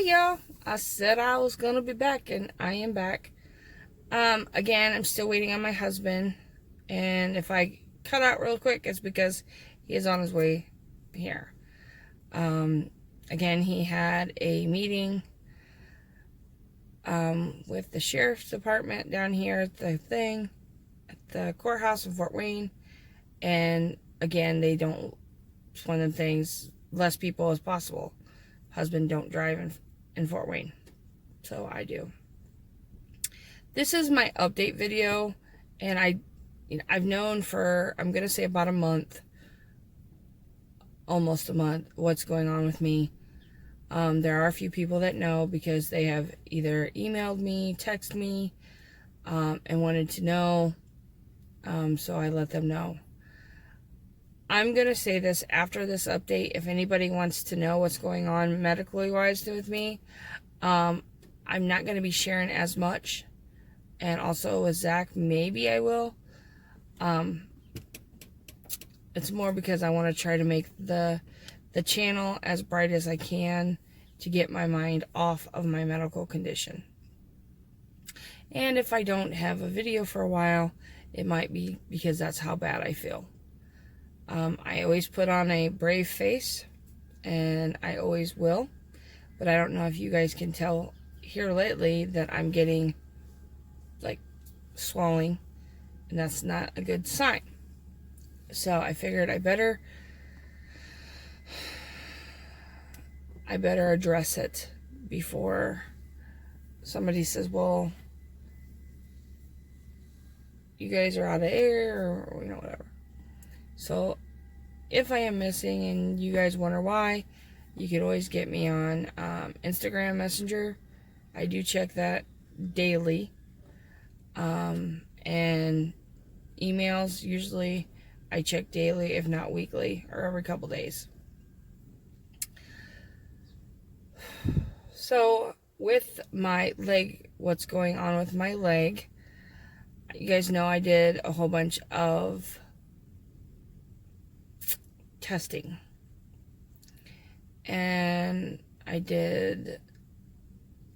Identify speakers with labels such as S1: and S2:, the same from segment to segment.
S1: y'all. I said I was gonna be back, and I am back. Again, I'm still waiting on my husband, and if I cut out real quick, it's because he is on his way here. Again, he had a meeting with the sheriff's department down here at the courthouse in Fort Wayne, and again, they don't. It's one of the things, less people as possible. Husband don't drive in Fort Wayne, so I do. This is my update video, and I've known for, I'm gonna say, about a month, almost a month, what's going on with me. There are a few people that know because they have either emailed me, texted me, and wanted to know, so I let them know. I'm going to say this after this update. If anybody wants to know what's going on medically wise with me, I'm not going to be sharing as much. And also with Zach, maybe I will. It's more because I want to try to make the channel as bright as I can to get my mind off of my medical condition. And if I don't have a video for a while, it might be because that's how bad I feel. I always put on a brave face, and I always will, but I don't know if you guys can tell here lately that I'm getting like swelling, and that's not a good sign. So I figured I better address it before somebody says, well, you guys are out of air, or whatever. So if I am missing and you guys wonder why, you could always get me on Instagram Messenger. I do check that daily. And emails, usually I check daily, if not weekly, or every couple days. So with my leg, what's going on with my leg, you guys know I did a whole bunch of testing, and I did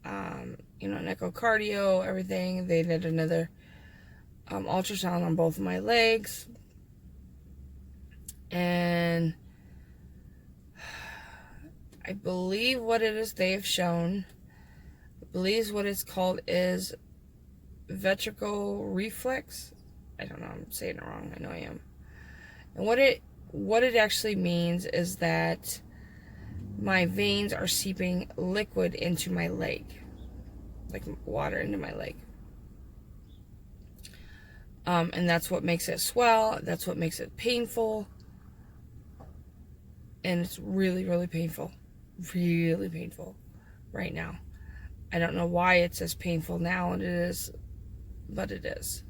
S1: an echocardio, everything. They did another ultrasound on both of my legs, and I believe what it is they have shown, I believe what it's called is ventricular reflex. I don't know, I'm saying it wrong, I know I am. And what it actually means is that my veins are seeping liquid into my leg, like water into my leg. And that's what makes it swell. That's what makes it painful. And it's really, really painful. Really painful right now. I don't know why it's as painful now, and it is, but it is.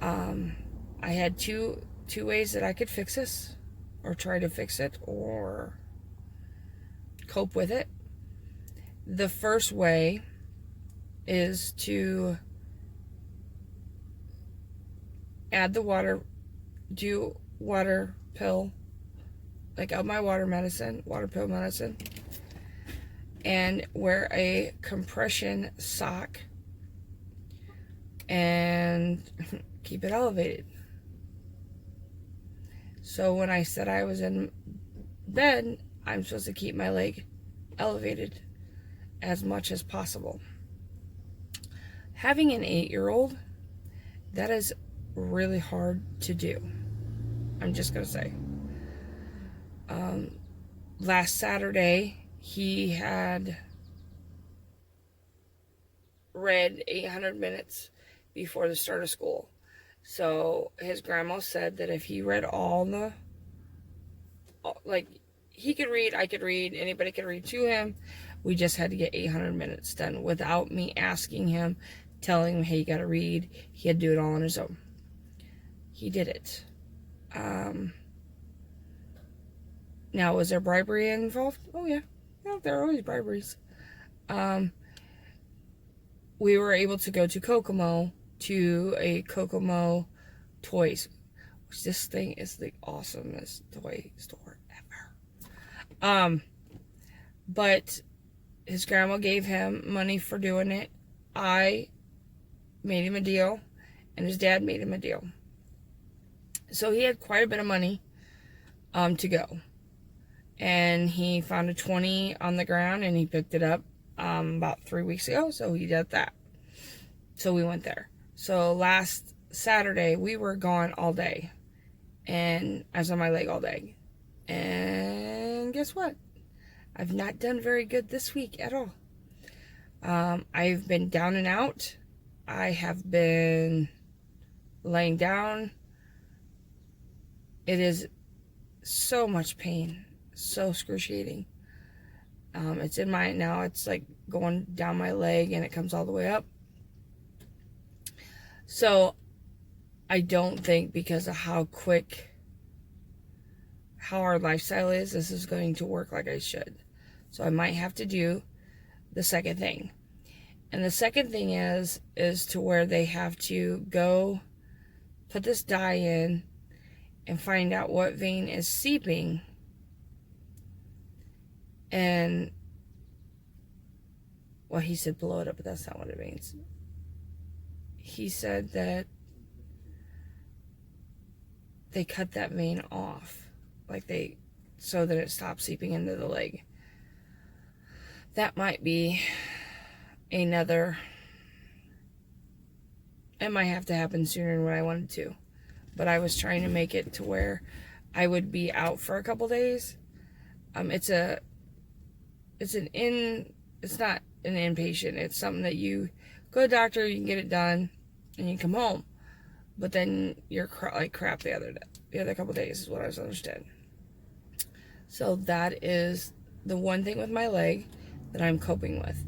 S1: I had two ways that I could fix this, or try to fix it, or cope with it. The first way is to add the water, do water pill, like out my water pill medicine, and wear a compression sock and keep it elevated. So when I said I was in bed, I'm supposed to keep my leg elevated as much as possible. Having an 8-year-old, that is really hard to do. I'm just going to say. Last Saturday, he had read 800 minutes before the start of school. So his grandma said that if he read he could read, I could read, anybody could read to him. We just had to get 800 minutes done without me asking him, telling him, hey, you got to read. He had to do it all on his own. He did it. Now, was there bribery involved? Oh, yeah. Yeah, there are always briberies. We were able to go to Kokomo, to a Kokomo Toys, which this thing is the awesomest toy store ever. But his grandma gave him money for doing it. I made him a deal, and his dad made him a deal. So he had quite a bit of money to go. And he found a 20 on the ground, and he picked it up about 3 weeks ago, so he did that. So we went there. So last Saturday, we were gone all day, and I was on my leg all day. And guess what? I've not done very good this week at all. I've been down and out. I have been laying down. It is so much pain, so excruciating. It's in my, now it's like going down my leg and it comes all the way up. So I don't think, because of how our lifestyle is, this is going to work like I should. So I might have to do the second thing. And the second thing is to where they have to go put this dye in and find out what vein is seeping. And, well, he said blow it up, but that's not what it means. He said that they cut that vein off, so that it stops seeping into the leg. That might be it might have to happen sooner than what I wanted to. But I was trying to make it to where I would be out for a couple days. It's not an inpatient. It's something that you go to the doctor, you can get it done, and you come home. But then you're like crap the other couple days is what I was understood. So that is the one thing with my leg that I'm coping with.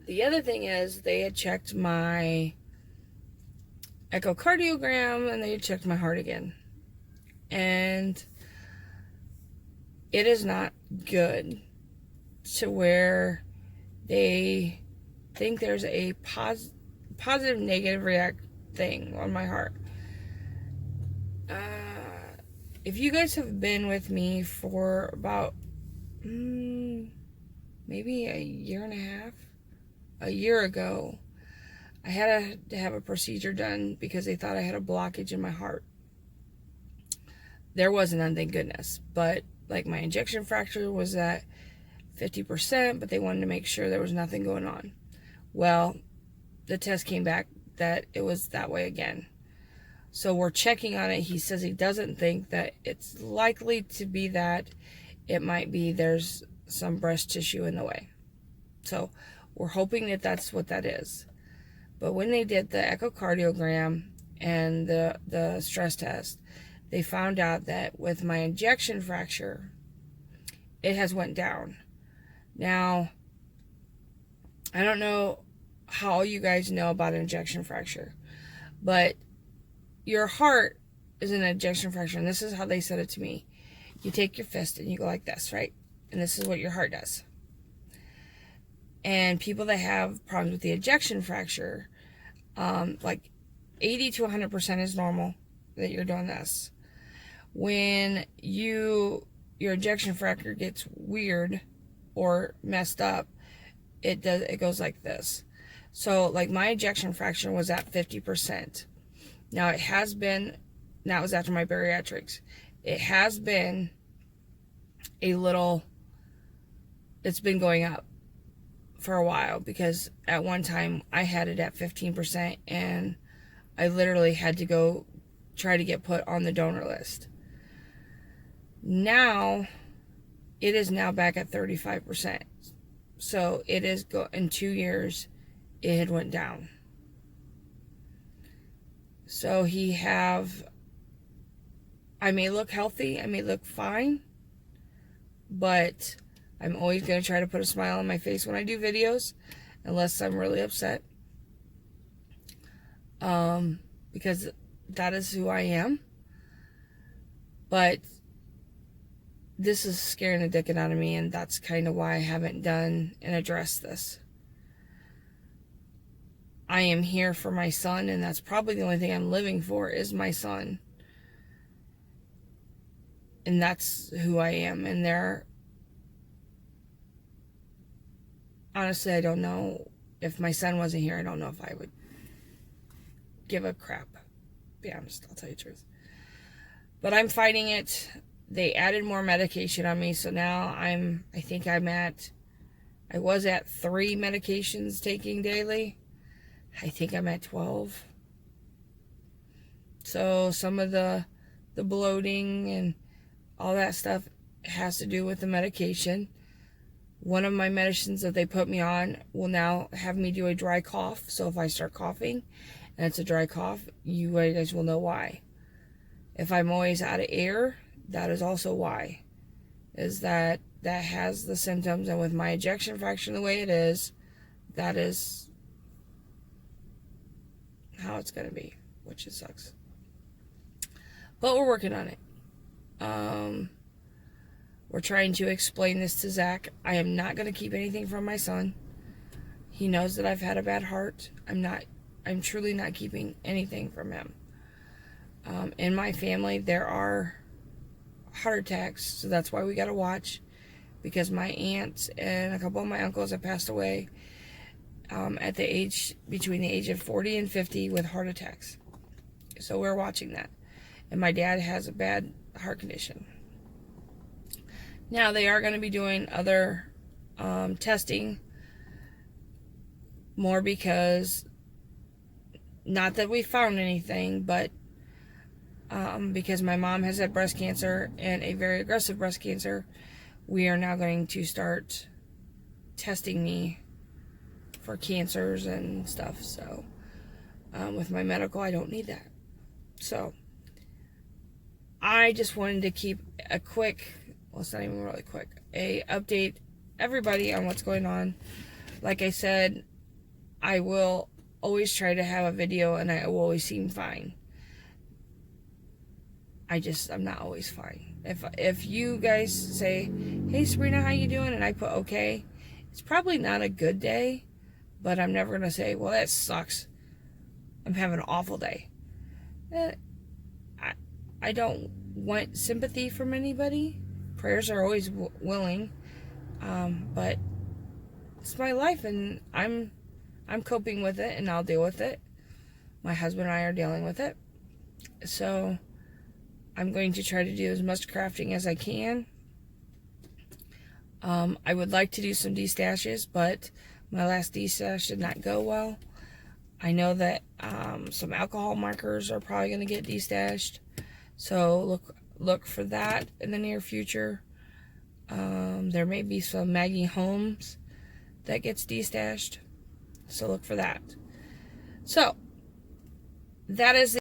S1: The other thing is they had checked my echocardiogram and they had checked my heart again. And it is not good, to where they think there's a positive negative react thing on my heart. If you guys have been with me for about maybe a year and a half, a year ago, I had to have a procedure done because they thought I had a blockage in my heart. There wasn't none, thank goodness, but like my injection fracture was at 50%, but they wanted to make sure there was nothing going on. Well, the test came back that it was that way again. So we're checking on it. He says he doesn't think that it's likely to be that. It might be there's some breast tissue in the way. So we're hoping that that's what that is. But when they did the echocardiogram and the stress test, they found out that with my injection fracture, it has went down. Now, I don't know how you guys know about an injection fracture, but your heart is an injection fracture, and this is how they said it to me. You take your fist and you go like this, right? And this is what your heart does. And people that have problems with the ejection fracture, like 80 to 100% is normal that you're doing this. When your ejection fracture gets weird or messed up, it goes like this. So like my ejection fraction was at 50%. Now it has been, that was after my bariatrics. It has been it's been going up for a while, because at one time I had it at 15% and I literally had to go try to get put on the donor list. Now it is now back at 35%. So it is in 2 years it had went down. So I may look healthy, I may look fine, but I'm always going to try to put a smile on my face when I do videos, unless I'm really upset. Because that is who I am. But this is scaring the dickens out of me, and that's kind of why I haven't done and addressed this. I am here for my son, and that's probably the only thing I'm living for is my son. And that's who I am. And honestly, I don't know. If my son wasn't here, I don't know if I would give a crap. Be honest, I'll tell you the truth. But I'm fighting it. They added more medication on me, so now I was at 3 medications taking daily. I think I'm at 12. So some of the bloating and all that stuff has to do with the medication. One of my medicines that they put me on will now have me do a dry cough. So if I start coughing and it's a dry cough, you guys will know why. If I'm always out of air, that is also why. Is that has the symptoms, and with my ejection fraction the way it is, that is how it's going to be, which it sucks. But we're working on it. We're trying to explain this to Zach. I am not going to keep anything from my son. He knows that I've had a bad heart. I'm truly not keeping anything from him. In my family, there are heart attacks, so that's why we got to watch, because my aunts and a couple of my uncles have passed away at the age, between the age of 40 and 50 with heart attacks. So we're watching that. And my dad has a bad heart condition. Now, they are going to be doing other testing more, because, not that we found anything, but because my mom has had breast cancer, and a very aggressive breast cancer, we are now going to start testing me for cancers and stuff. So with my medical, I don't need that. So I just wanted to keep a quick, well, it's not even really quick, update everybody on what's going on. Like I said, I will always try to have a video, and I will always seem fine. I'm not always fine. If you guys say, hey Sabrina, how you doing? And I put okay, it's probably not a good day, but I'm never going to say, well, that sucks. I'm having an awful day. I don't want sympathy from anybody. Prayers are always willing. But it's my life, and I'm coping with it, and I'll deal with it. My husband and I are dealing with it. So I'm going to try to do as much crafting as I can. I would like to do some destashes, but my last destash did not go well. I know that some alcohol markers are probably going to get destashed. So look for that in the near future. There may be some Maggie Holmes that gets destashed. So look for that. So that is